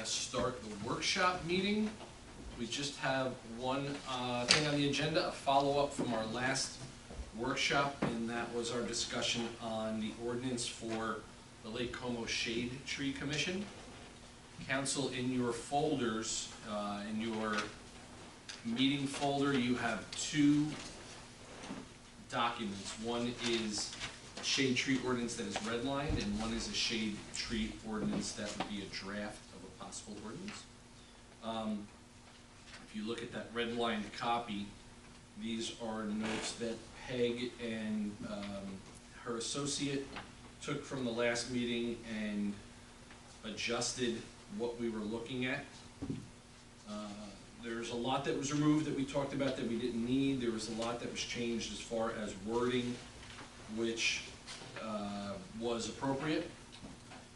start the workshop meeting. We just have one thing on the agenda, a follow-up from our last workshop, and that was our discussion on the ordinance for the Lake Como Shade Tree Commission. Council, in your folders, in your meeting folder, you have two documents. One is a shade tree ordinance that is redlined, and one is a shade tree ordinance that would be a draft of a possible ordinance. If you look at that redlined copy, these are notes that Peg and her associate took from the last meeting and adjusted what we were looking at. There's a lot that was removed that we talked about that we didn't need. There was a lot that was changed as far as wording, which was appropriate.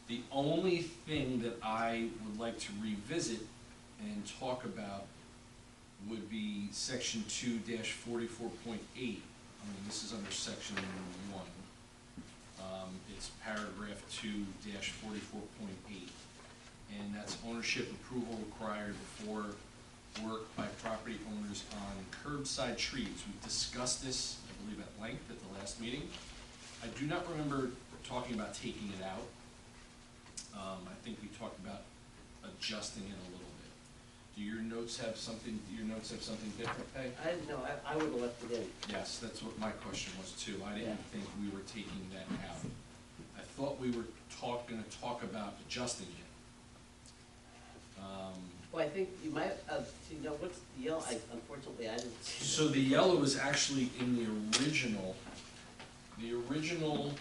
The only thing that I would like to revisit and talk about would be section 2-44.8. This is under section 1. It's paragraph 2-44.8. And that's ownership approval required for work by property owners on curbside trees. We've discussed this, I believe, at length at the last meeting. I do not remember talking about taking it out. I think we talked about adjusting it a little bit. Do your notes have something? Do your notes have something different, Peg? I didn't know. I would have left it in. Yes, that's what my question was too. I didn't think we were taking that out. I thought we were going to talk about adjusting it. Well, I think you might. You know, what's the yellow? Unfortunately, I didn't see. So the yellow is actually in the original. The original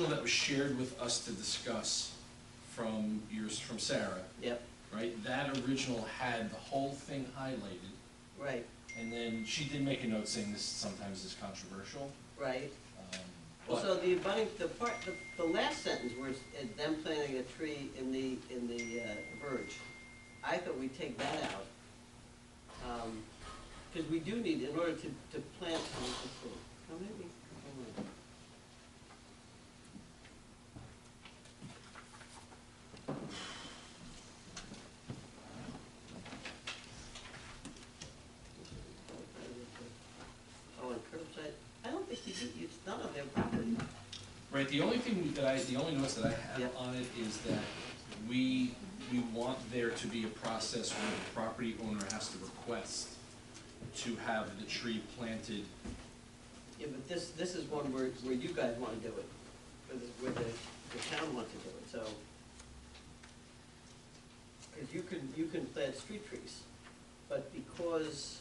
that was shared with us to discuss from Sarah. Yep. Right. That original had the whole thing highlighted. Right. And then she did make a note saying this sometimes is controversial. Right. Well, so the last sentence was them planting a tree in the verge. I thought we'd take that out because we do need, in order to plant. Oh, maybe. It's not on their property. Right. The only thing the only notes that I have on it is that we want there to be a process where the property owner has to request to have the tree planted. Yeah, but this is one where you guys want to do it, where the town wants to do it. So, because you can plant street trees, but because.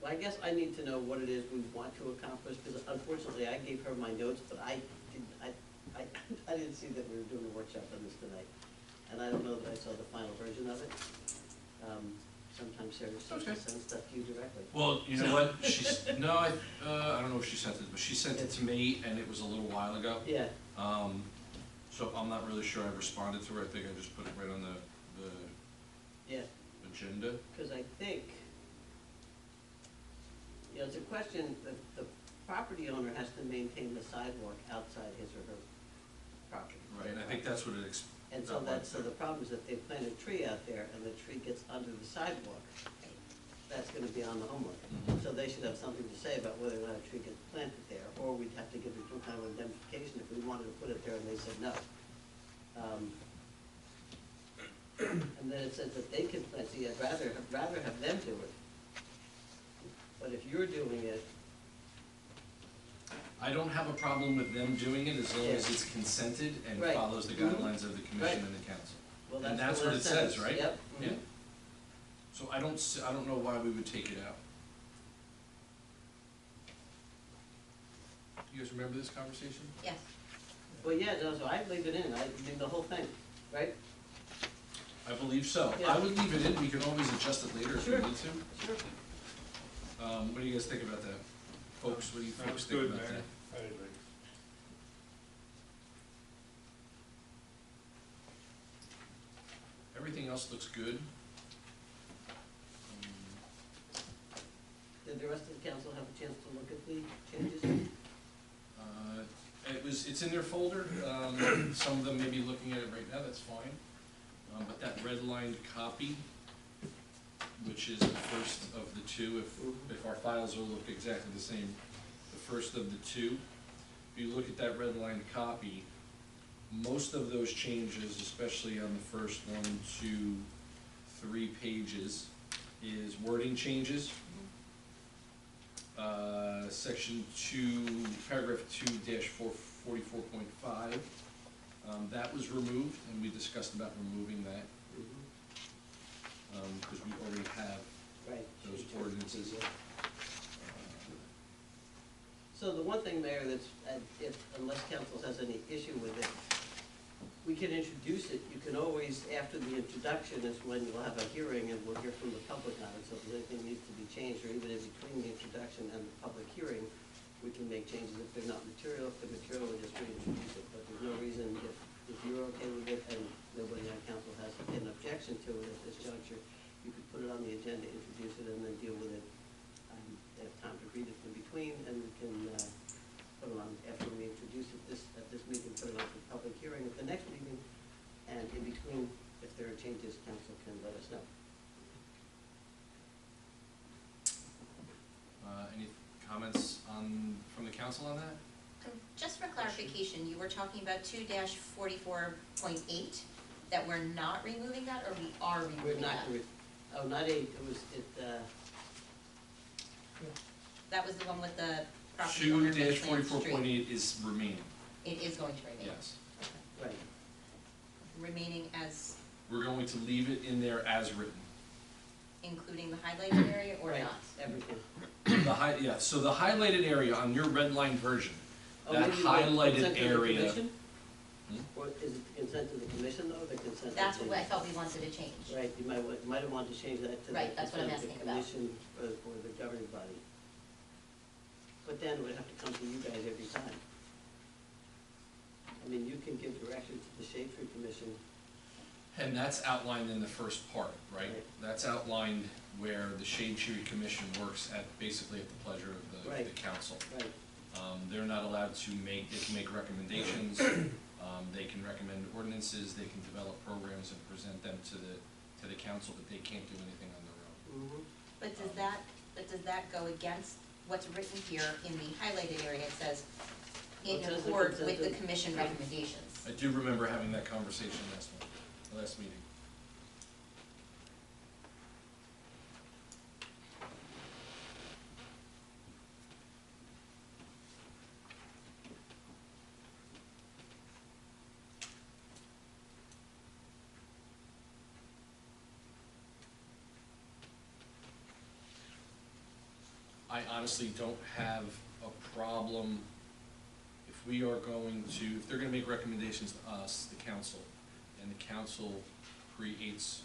Well, I guess I need to know what it is we want to accomplish, because unfortunately I gave her my notes, but I didn't see that we were doing a workshop on this tonight. And I don't know that I saw the final version of it. Sometimes Sarah sends stuff to you directly. Well, you know what, I don't know if she sent it, but she sent it to me, and it was a little while ago. Yeah. So I'm not really sure I responded to her. I think I just put it right on the agenda. Because I think, it's a question that the property owner has to maintain the sidewalk outside his or her property. Right, and I think that's what it And so the problem is that they plant a tree out there and the tree gets under the sidewalk. That's going to be on the homeowner. Mm-hmm. So they should have something to say about whether or not a tree gets planted there, or we'd have to give them some kind of indemnification if we wanted to put it there and they said no. And then it says that they can plant. See, I'd rather have them do it. But if you're doing it, I don't have a problem with them doing it as long as it's consented and follows the guidelines of the commission and the council. Well, and that's what it says, right? Yep. Yeah. So I don't know why we would take it out. You guys remember this conversation? Yes. Well, yeah, no, so I'd leave it in. I mean, the whole thing, right? I believe so. Yeah. I would leave it in. We can always adjust it later if we need to. Sure. What do you guys think about that? Folks, what do you folks think about that? I agree. Everything else looks good. did the rest of the council have a chance to look at the changes? It's in their folder, some of them may be looking at it right now, that's fine. But that redlined copy, which is the first of the two, if our files will look exactly the same, the first of the two, if you look at that redlined copy, most of those changes, especially on the first 1, 2, 3 pages, is wording changes. Section 2, paragraph 2-44.5, that was removed, and we discussed about removing that, because we already have Right. those ordinances. So the one thing, Mayor, that's, unless council has any issue with it, we can introduce it. You can always, after the introduction is when you'll have a hearing and we'll hear from the public on it. So if anything needs to be changed, or even in between the introduction and the public hearing, we can make changes if they're not material. If they're material, we'll just reintroduce it. But there's no reason, if you're okay with it and nobody on council has an objection to it at this juncture, you could put it on the agenda, introduce it, and then deal with it. They have time to read it in between, and we can put it on after we introduce it at this meeting, put it on for public hearing at the next meeting, and in between, if there are changes, council can let us know. Any comments from the council on that? Just for clarification, you were talking about 2-44.8, that we're not removing that, or we are removing We're not, that? oh, not 8, That was the one with the property owner may plant street. 2-44.8 is remaining, It is going to remain? yes. Okay. right. Remaining as, We're going to leave it in there as written. including the highlighted area or Right, not? everything. Yeah, so the highlighted area on your red line version, Oh, that maybe the highlighted consent of the area. commission? Hmm? Or is it the consent of the commission, though, or the consent of the? That's what I thought we wanted to change. Right, you might have wanted to change that to the Right, that's what I'm consent of the asking about. commission or the governing body. But then it would have to come to you guys every time. I mean, you can give direction to the Shade Tree Commission. And that's outlined in the first part, right? Right. That's outlined where the Shade Tree Commission works basically at the pleasure of the Right. council. Right, They're not allowed to they can make recommendations, they can recommend ordinances, they can develop programs and present them to the council, but they can't do anything on their own. But does that go against what's written here in the highlighted area? It says, in Well, it says the accord consent with the of- commission recommendations. I do remember having that conversation last meeting. I honestly don't have a problem if we are going to, if they're gonna make recommendations to us, the council, and the council creates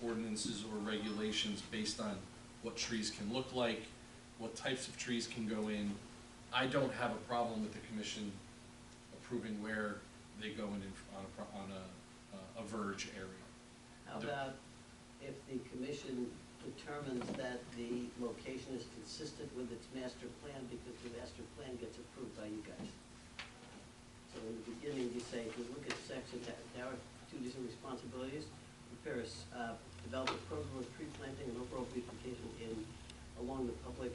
ordinances or regulations based on what trees can look like, what types of trees can go in. I don't have a problem with the commission approving where they go in on a verge area. how about if the commission determines that the location is consistent with its master plan, because the master plan gets approved by you guys? So in the beginning, you say, if you look at section, there are duties and responsibilities, prepare develop a program of tree planting and overall beautification along the public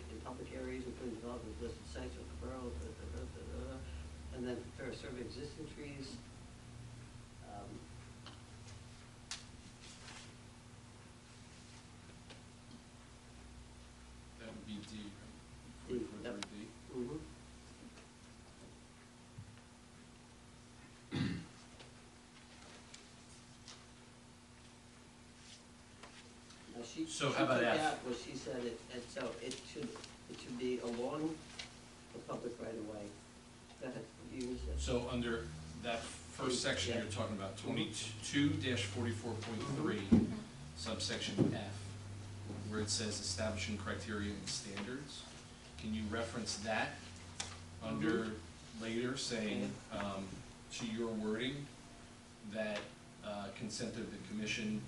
areas, including development of listed sites of the borough, and then prepare a survey of existing trees. That would be D, D, right? yep. For D. Mhm. Now, So how about She F? took out what she said, and so it should be along the public right of way. Go ahead, you use it. So under that first section, you're talking about 22-44.3, subsection F, where it says establishing criteria and standards. Can you reference that under later, saying, to your wording, that consent of the commission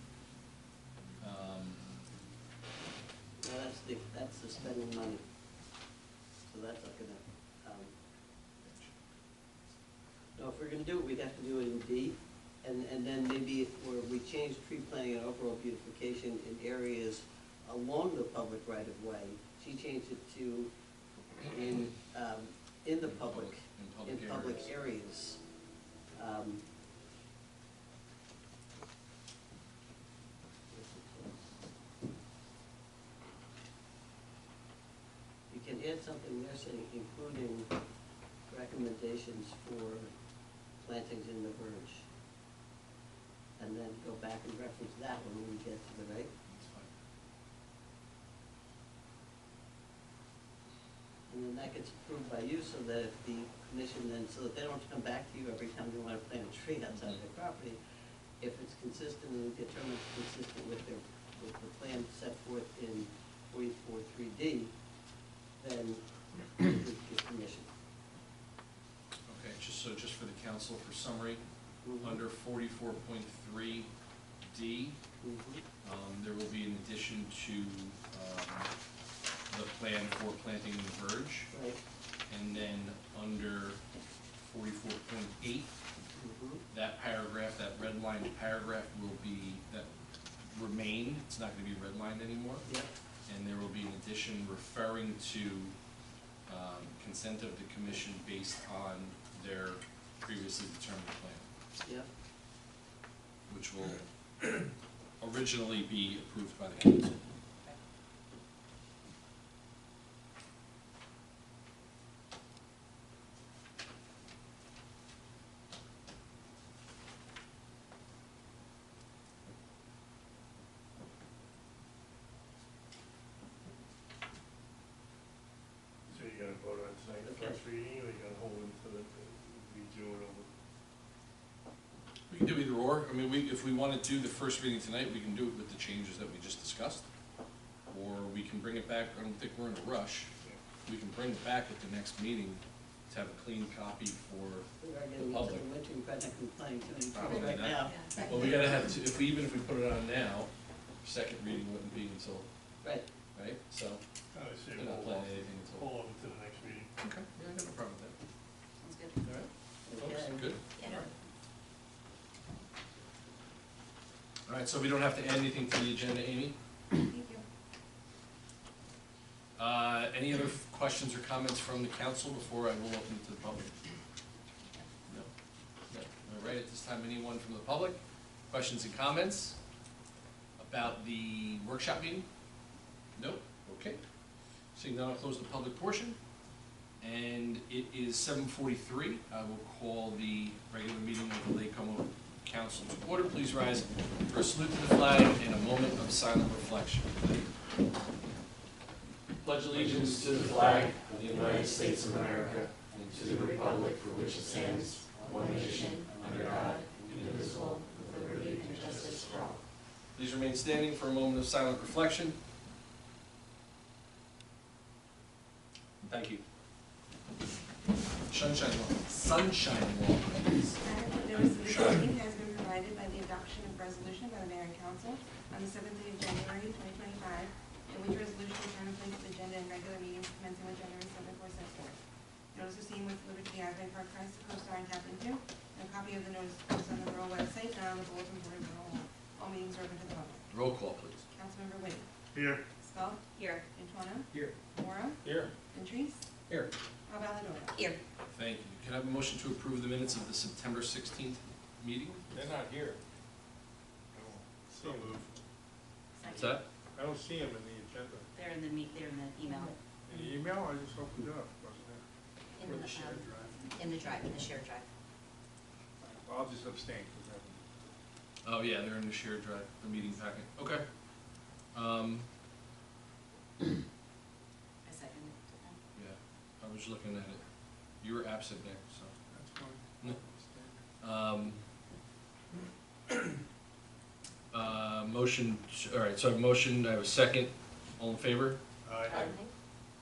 that's the spending money. So that's not gonna, no, if we're gonna do it, we'd have to do it in D, and then maybe where we change tree planting and overall beautification in areas along the public right of way, she changed it to in the public, in public areas. You can add something there saying including recommendations for plantings in the verge. And then go back and reference that when we get to the right. That's fine. And then that gets approved by you so that if the commission then, so that they don't have to come back to you every time they want to plant a tree outside of their property. If it's consistent and determined it's consistent with with the plan set forth in 44.3D, then you give permission. Okay, just for the council, for summary, under 44.3D, there will be an addition to the plan for planting in the verge. Right. And then under 44.8, that paragraph, that red-lined paragraph will be, that remain, it's not gonna be redlined anymore. Yep. And there will be an addition referring to consent of the commission based on their previously determined plan, Yep. which will originally be approved by the council. So you're gonna vote on tonight, the first reading, or you're gonna hold it to the, redo it over? We can do either or. I mean, if we want to do the first reading tonight, we can do it with the changes that we just discussed. Or we can bring it back, I don't think we're in a rush. We can bring it back at the next meeting to have a clean copy for We are the getting into public. the winter, we're probably not complaining too many Probably trees right not. now. Well, we gotta have, even if we put it on now, second reading wouldn't be until, Right. right? So, I would say we're not hold off, planning anything until. hold on to the next meeting. Okay, yeah, I got no problem with that. Sounds good. All right, folks, Okay. good? Yeah. All right, so we don't have to add anything to the agenda, Amy? Thank you. Any other questions or comments from the council before I will open it to the public? No? No. All right, at this time, anyone from the public? Questions and comments about the workshop meeting? Nope, okay. Seeing none, I'll close the public portion. And it is 7:43. I will call the regular meeting of the Lake Como Council to order. Please rise for a salute to the flag and a moment of silent reflection. Pledge allegiance to the flag of the United States of America and to the republic for which it stands, one nation, under God, indivisible, with liberty and justice for all. Please remain standing for a moment of silent reflection. Thank you. Sunshine law. Sunshine law. Notice of this meeting has been provided by the adoption of resolution by the mayor and council on the 7th day of January 2025, in which resolution was turned in place of the agenda and regular meetings commencing with January 7th or 6th. Notice was seen with Liberty Avenue Park Crest, Co-Star and Captain 2, and a copy of the notice is on the Borough website and on the bulletin board of the Borough Hall. All meetings are open to the public. Roll call, please. Councilmember Whitty. Here. Skull. Here. Antoine. Here. Mora. Here. Ventrice. Here. Alvaladora. Here. Thank you. Can I have a motion to approve the minutes of the September 16th meeting? They're not here. So moved. What's that? I don't see them in the agenda. They're in the email. In the email, I just opened it up, wasn't there? In the shared drive. In the shared drive. Well, I'll just abstain, because I haven't. Oh, yeah, they're in the shared drive, the meeting packet. Okay. I second it. Yeah, I was looking at it. You were absent, Nick, so. That's fine. No. Motion, all right, so I have a motion, I have a second. All in favor? Aye.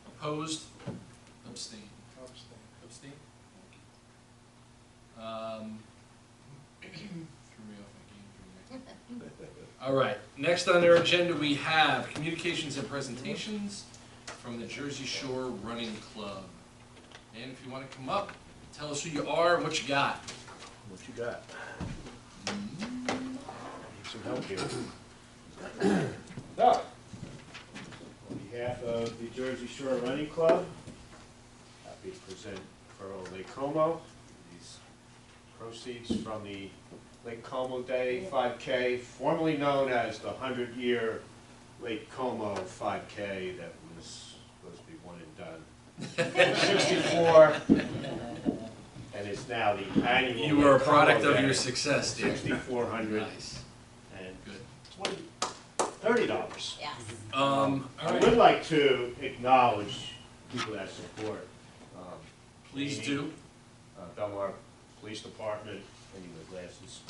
Opposed? Abstain. Abstain. Abstain? Threw me off my game, didn't All right, next on our agenda, we have communications and presentations from the Jersey Shore Running Club. And if you want to come up, tell us who you are and what you got. What you got? Need some help here. So, on behalf of the Jersey Shore Running Club, happy to present for Lake Como. These proceeds from the Lake Como Day 5K, formerly known as the 100-year Lake Como 5K that was supposed to be one and done. 64, and it's now the annual. You were a Lake Como product of Day, your success, Dan. 6,400 Nice, and good. $30. Yes. All I right, would like to acknowledge people that support. please Amy, do. Belmar Police Department, I need my glasses.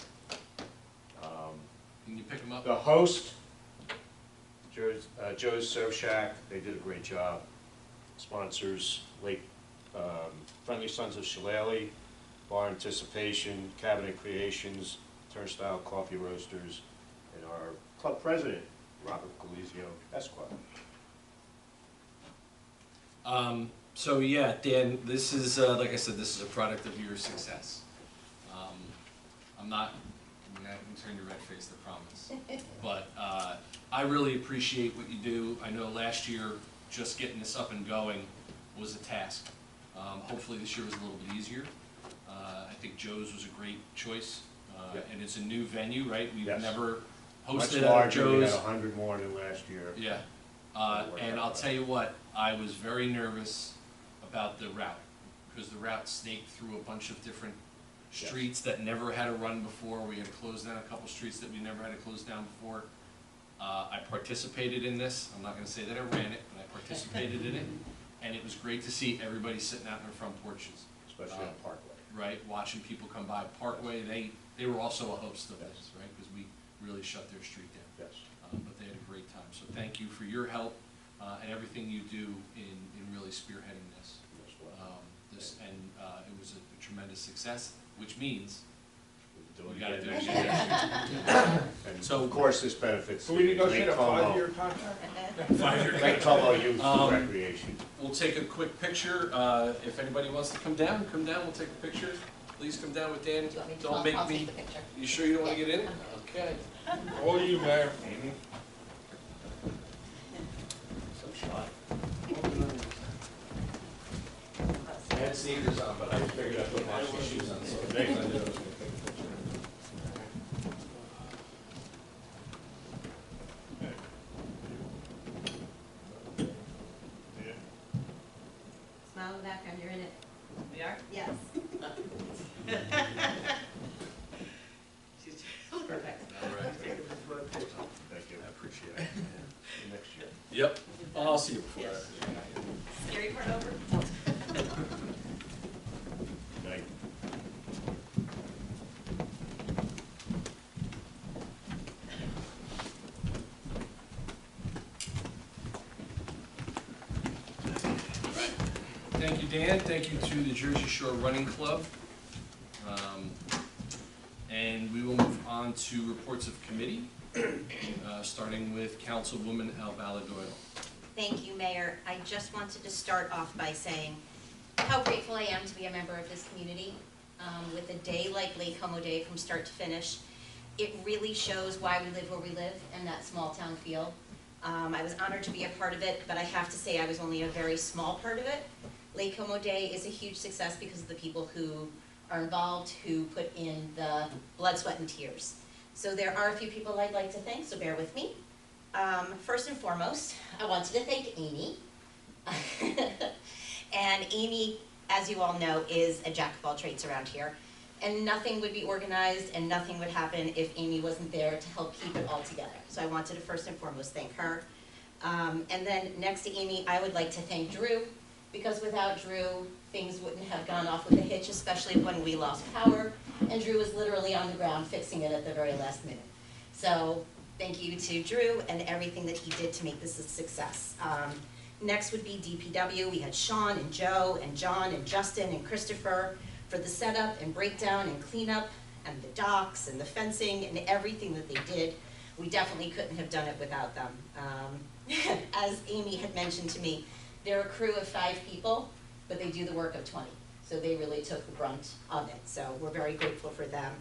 Can you pick them up? The host, Joe's Surf Shack, they did a great job. Sponsors, Lake, Friendly Sons of Shillelagh, Bar Anticipation, Cabinet Creations, Turnstile Coffee Roasters, and our club president, Robert Galizio Esquire. So yeah, Dan, this is, like I said, this is a product of your success. I'm not gonna turn your red face, I promise. But I really appreciate what you do. I know last year, just getting this up and going was a task. Hopefully this year was a little bit easier. I think Joe's was a great choice, Yep. and it's a new venue, right? We've Yes. never Much hosted at larger, we had Joe's. 100 more than last year. Yeah, and I'll tell you what, I was very nervous about the route, because the route snaked through a bunch of different Yes. streets that never had a run before. We had to close down a couple streets that we never had to close down before. I participated in this, I'm not gonna say that I ran it, but I participated in it, and it was great to see everybody sitting out in their front porches, Especially on Parkway. right, watching people come by Parkway. They were also a host of this, right, because we really shut their street down. Yes. But they had a great time, so thank you for your help and everything you do in really spearheading this. Yes, well, It was a tremendous success, which means we'll we do gotta it do it again. again. And So- of course, this benefits So we Lake negotiate a Como. 5-year contract? 5-year Lake Como Youth Um, Recreation. We'll take a quick picture. If anybody wants to come down, we'll take a picture. Please come down with Dan. Do you want me to? Don't I'll make take me, the picture. you sure you don't want to Yeah. get in? Okay. How old are you, Mayor? Amy? So shy. I had sneakers on, but I figured I'd put my shoes on, so I knew I was gonna take a picture. Yeah. Smile in the background, you're in it. We are? Yes. She's perfect. All right. Thank you. I appreciate it. See you next year. Yep. I'll see you before Yes. that. Scary part over? Good night. Thank you, Dan. Thank you to the Jersey Shore Running Club. And we will move on to reports of committee, starting with Councilwoman Albala Doyle. Thank you, Mayor. I just wanted to start off by saying how grateful I am to be a member of this community. With a day like Lake Como Day from start to finish, it really shows why we live where we live and that small town feel. I was honored to be a part of it, but I have to say I was only a very small part of it. Lake Como Day is a huge success because of the people who are involved, who put in the blood, sweat, and tears. So there are a few people I'd like to thank, so bear with me. First and foremost, I wanted to thank Amy. And Amy, as you all know, is a jack of all trades around here. And nothing would be organized and nothing would happen if Amy wasn't there to help keep it all together. So I wanted to first and foremost thank her. And then next to Amy, I would like to thank Drew, because without Drew, things wouldn't have gone off with a hitch, especially when we lost power. And Drew was literally on the ground fixing it at the very last minute. So thank you to Drew and everything that he did to make this a success. Next would be DPW. We had Sean and Joe and John and Justin and Christopher for the setup and breakdown and cleanup. and the docks and the fencing and everything that they did. We definitely couldn't have done it without them. As Amy had mentioned to me, they're a crew of 5 people, but they do the work of 20. So they really took the brunt of it. So we're very grateful for them.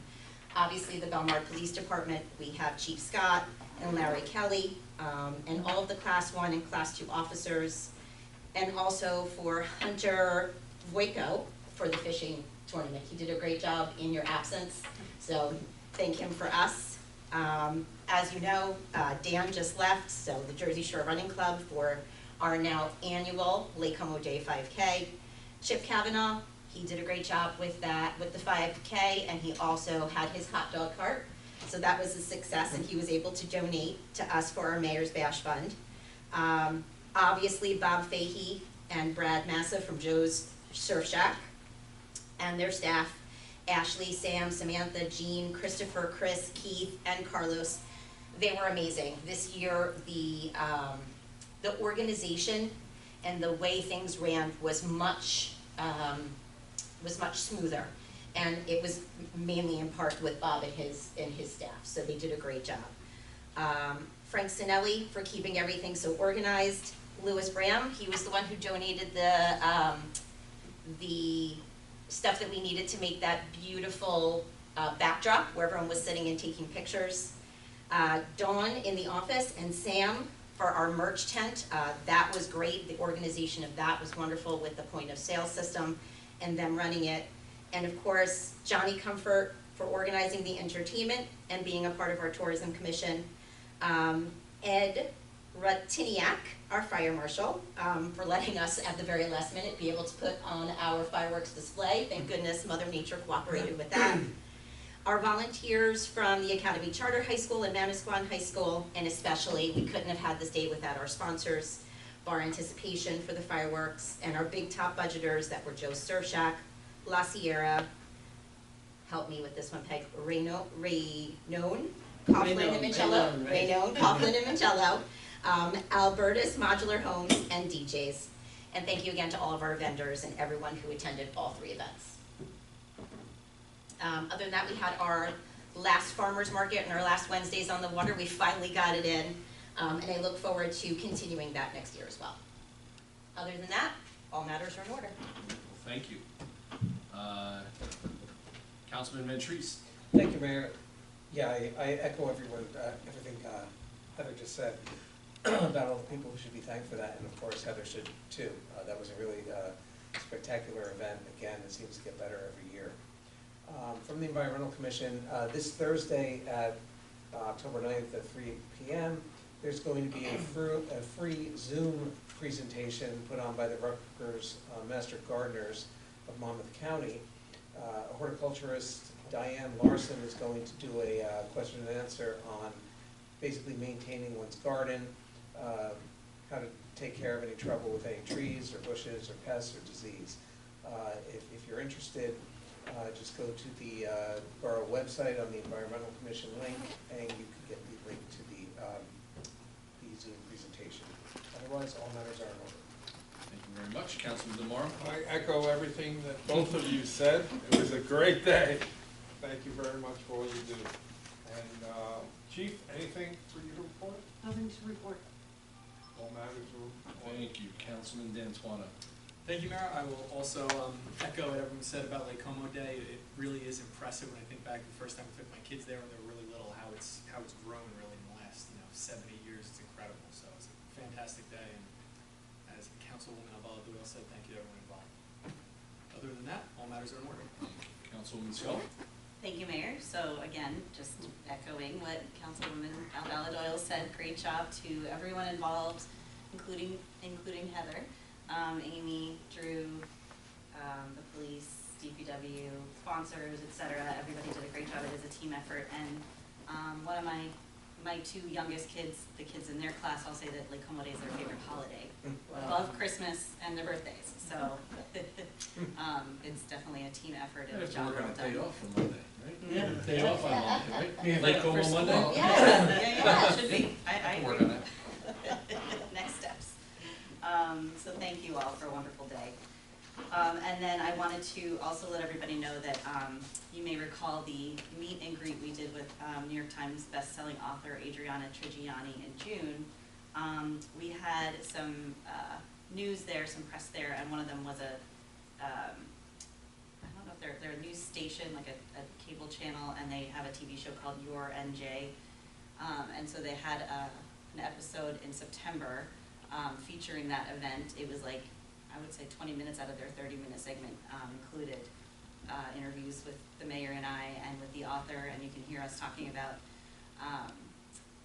Obviously, the Belmar Police Department, we have Chief Scott and Larry Kelly, and all of the Class 1 and Class 2 officers, and also for Hunter Voico for the fishing tournament. He did a great job in your absence, so thank him for us. As you know, Dan just left, so the Jersey Shore Running Club for our now annual Lake Como Day 5K. Chip Kavanaugh, he did a great job with that, with the 5K, and he also had his hot dog cart. So that was a success, and he was able to donate to us for our Mayor's Bash Fund. Obviously, Bob Fahey and Brad Massa from Joe's Surf Shack and their staff, Ashley, Sam, Samantha, Jean, Christopher, Chris, Keith, and Carlos. They were amazing. This year, the organization and the way things ran was much smoother. And it was mainly in part with Bob and his staff, so they did a great job. Frank Sinelli for keeping everything so organized. Louis Bram, he was the one who donated the stuff that we needed to make that beautiful backdrop where everyone was sitting and taking pictures. Dawn in the office and Sam for our merch tent. That was great. The organization of that was wonderful with the point of sale system and them running it. And of course, Johnny Comfort for organizing the entertainment and being a part of our tourism commission. Ed Rutiniak, our fire marshal, for letting us at the very last minute be able to put on our fireworks display. Thank goodness Mother Nature cooperated with that. Our volunteers from the Academy Charter High School and Manasquan High School, and especially, we couldn't have had this day without our sponsors, Bar Anticipation for the fireworks, and our big top budgeters that were Joe's Surf Shack, La Sierra, help me with this one, Peg, Raynone, Coughlin and Mancello, Raynone, Coughlin and Mancello, Albertus Modular Homes, and DJs. And thank you again to all of our vendors and everyone who attended all 3 events. Other than that, we had our last farmer's market and our last Wednesdays on the water. We finally got it in, and I look forward to continuing that next year as well. Other than that, all matters are in order. Thank you. Councilman Ventris. Thank you, Mayor. Yeah, I echo everything Heather just said about all the people who should be thanked for that, and of course Heather should too. That was a really spectacular event. Again, it seems to get better every year. From the Environmental Commission, this Thursday at October 9th at 3 p.m., there's going to be a free Zoom presentation put on by the Rutgers Master Gardeners of Monmouth County. Horticulturist Diane Larson is going to do a question and answer on basically maintaining one's garden, how to take care of any trouble with any trees or bushes or pests or disease. If you're interested, just go to the borough website on the Environmental Commission link, and you can get the link to the Zoom presentation. Otherwise, all matters are in order. Thank you very much. Councilman DeMora. I echo everything that both of you said. It was a great day. Thank you very much for all you do. And Chief, anything for you to report? Nothing to report. All matters are on. Thank you. Councilman D'Antuono. Thank you, Mayor. I will also echo what everyone said about Lake Como Day. It really is impressive when I think back to the first time I took my kids there when they were really little, how it's grown really in the last 7, 8 years. It's incredible. So it's a fantastic day. And as Councilwoman Alvala Doyle said, thank you to everyone involved. Other than that, all matters are in order. Councilwoman Scully. Thank you, Mayor. So again, just echoing what Councilwoman Alvala Doyle said, great job to everyone involved, including Heather, Amy, Drew, the police, DPW, sponsors, etc. Everybody did a great job. It is a team effort. And one of my 2 youngest kids, the kids in their class, I'll say that Lake Como Day is their favorite holiday. Love Christmas and their birthdays. So it's definitely a team effort and a job well done. Day off on Monday, right? Yeah. Day off on Monday, right? Lake Como For Monday? school. Yeah, it should be. I Work agree. on it. Next steps. So thank you all for a wonderful day. And then I wanted to also let everybody know that you may recall the meet and greet we did with New York Times bestselling author Adriana Trigiani in June. We had some news there, some press there, and one of them was I don't know if they're a news station, like a cable channel, and they have a TV show called Your NJ. And so they had an episode in September featuring that event. It was like, I would say 20 minutes out of their 30-minute segment included interviews with the mayor and I and with the author, and you can hear us talking about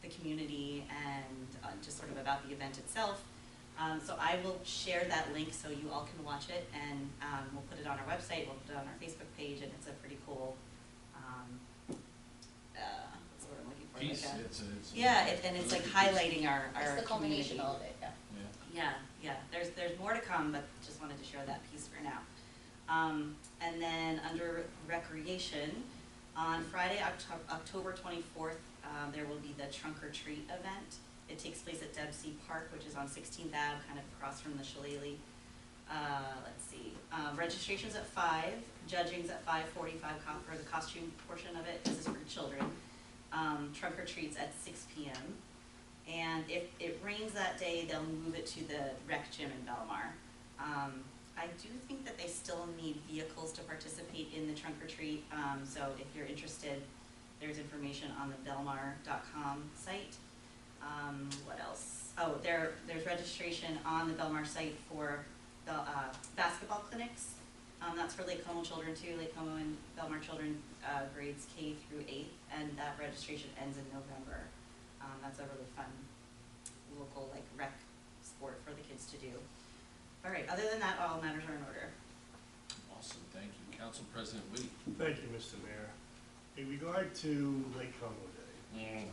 the community and just sort of about the event itself. So I will share that link so you all can watch it, and we'll put it on our website, we'll put it on our Facebook page, and it's a pretty cool, what's the word I'm looking for? Piece, Like it's yeah, and it's like highlighting our It's the culmination community. of it, yeah. Yeah, there's more to come, but just wanted to share that piece for now. And then under recreation, on Friday, October 24th, there will be the Trunk or Treat event. It takes place at Debsey Park, which is on 16th Ave, kind of across from the Shillelagh. Let's see, registration's at 5, judging's at 5:45 for the costume portion of it. This is for children. Trunk or Treat's at 6 p.m. And if it rains that day, they'll move it to the rec gym in Belmar. I do think that they still need vehicles to participate in the trunk or treat, so if you're interested, there's information on the belmar.com site. What else? Oh, there's registration on the Belmar site for the basketball clinics. That's for Lake Como children too, Lake Como and Belmar children, grades K through 8th, and that registration ends in November. That's a really fun local like rec sport for the kids to do. All right, other than that, all matters are in order. Awesome, thank you. Council President Whitty. Thank you, Mr. Mayor. In regard to Lake Como Day.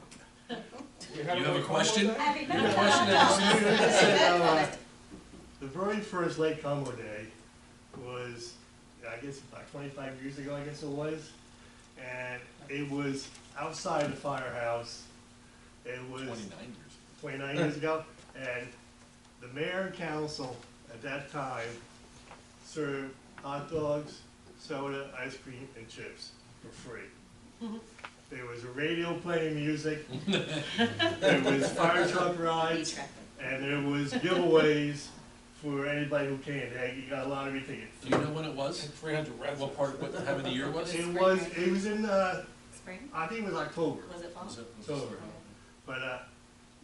You have a question? You Happy have a question? The very first Lake Como Day was, I guess, about 25 years ago, I guess it was. And it was outside the firehouse. It was 29 years. 29 years ago. And the mayor and council at that time served hot dogs, soda, ice cream, and chips for free. There was a radio playing music. There was fire truck rides. And there was giveaways for anybody who came. You got a lottery ticket. Do you know when it was? 300 residents. What part, what time of the year was it? It was in, Spring? I think it was October. Was it fall? Was it? October. But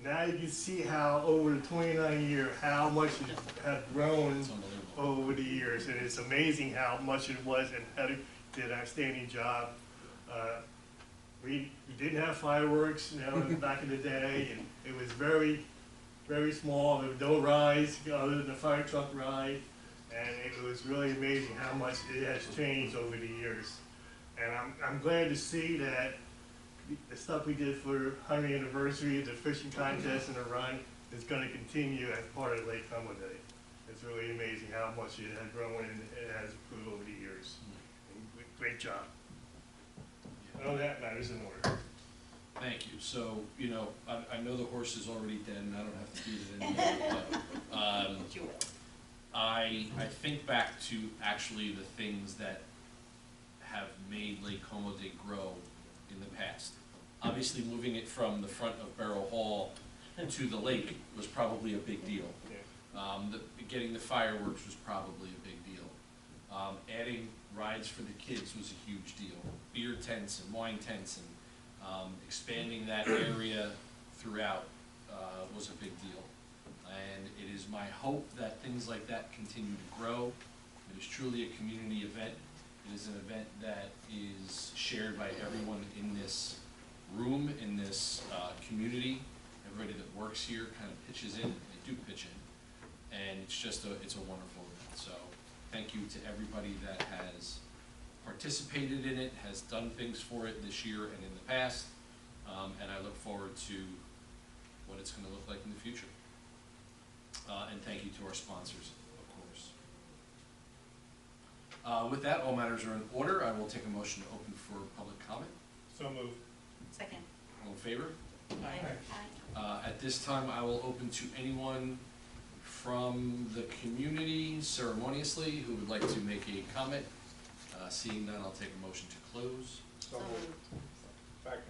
now you can see how over the 29 year, how much it had grown It's unbelievable. over the years. And it's amazing how much it was, and Heather did an outstanding job. We didn't have fireworks, you know, back in the day, and it was very, very small. There was no rides other than the fire truck ride, and it was really amazing how much it has changed over the years. And I'm glad to see that the stuff we did for 100th anniversary, the fishing contest and the run, is going to continue as part of Lake Como Day. It's really amazing how much it has grown and it has improved over the years. And great job. All that matters in order. Thank you. So, you know, I know the horse is already dead and I don't have to beat it anymore, but, You will. I think back to actually the things that have made Lake Como Day grow in the past. Obviously, moving it from the front of Barrow Hall to the lake was probably a big deal. Getting the fireworks was probably a big deal. Adding rides for the kids was a huge deal. Beer tents and wine tents and expanding that area throughout was a big deal. And it is my hope that things like that continue to grow. It is truly a community event. It is an event that is shared by everyone in this room, in this community. Everybody that works here kind of pitches in, they do pitch in. And it's just it's a wonderful event. So thank you to everybody that has participated in it, has done things for it this year and in the past. And I look forward to what it's going to look like in the future. And thank you to our sponsors, of course. With that, all matters are in order. I will take a motion to open for public comment. So moved. Second. All in favor? Aye. At this time, I will open to anyone from the community ceremoniously who would like to make a comment? Seeing none, I'll take a motion to close. So moved. Second.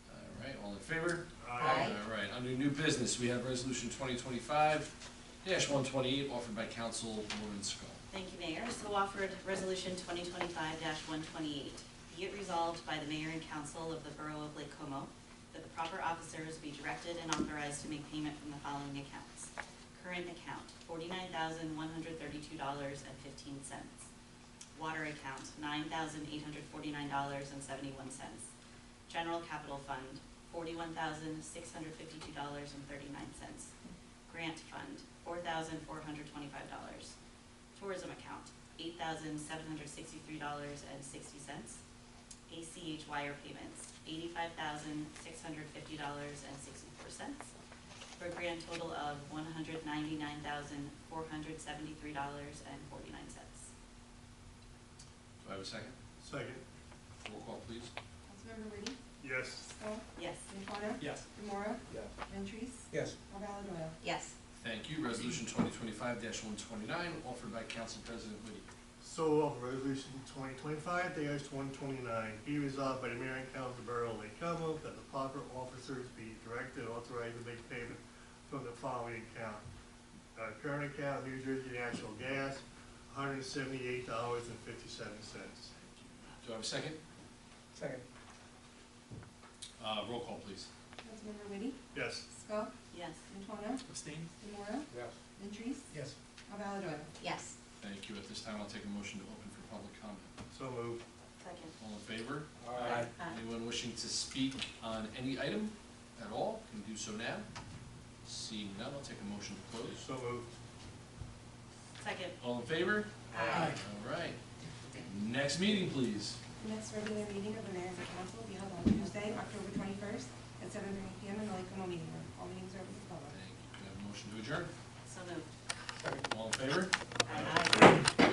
All right, all in favor? Aye. All right, under new business, we have resolution 2025-128 offered by Councilwoman Scull. Thank you, Mayor. So offered resolution 2025-128. Be it resolved by the mayor and council of the Borough of Lake Como that the proper officers be directed and authorized to make payment from the following accounts. Current account, $49,132.15. Water account, $9,849.71. General capital fund, $41,652.39. Grant fund, $4,425. Tourism account, $8,763.60. ACH wire payments, $85,650.64, for a grand total of $199,473.49. Do I have a second? Second. Roll call, please. Councilmember Liddy, Yes. Stoll, Yes. Naquata, Yes. Demora, Yes. Ventries, Yes. Malvalado. Yes. Thank you. Resolution 2025-129 offered by Council President Liddy. So offer resolution 2025-129, be resolved by the mayor and council of the Borough of Lake Como that the proper officers be directed and authorized to make payment from the following account. Current account, New Jersey Natural Gas, $178.57. Do I have a second? Second. Roll call, please. Councilmember Liddy, Yes. Stoll, Yes. Naquata, Abstain? Demora, Yes. Ventries, Yes. Malvalado. Yes. Thank you. At this time, I'll take a motion to open for public comment. So moved. Second. All in favor? Aye. Anyone wishing to speak on any item at all can do so now. Seeing none, I'll take a motion to close. So moved. Second. All in favor? Aye. All right. Next meeting, please. The next regular meeting of the mayor and council will be held on Tuesday, October 21st, at 7:30 PM in the Lake Como meeting room. All meetings are open to the public. Thank you. Can I have a motion to adjourn? So moved. All in favor? Aye.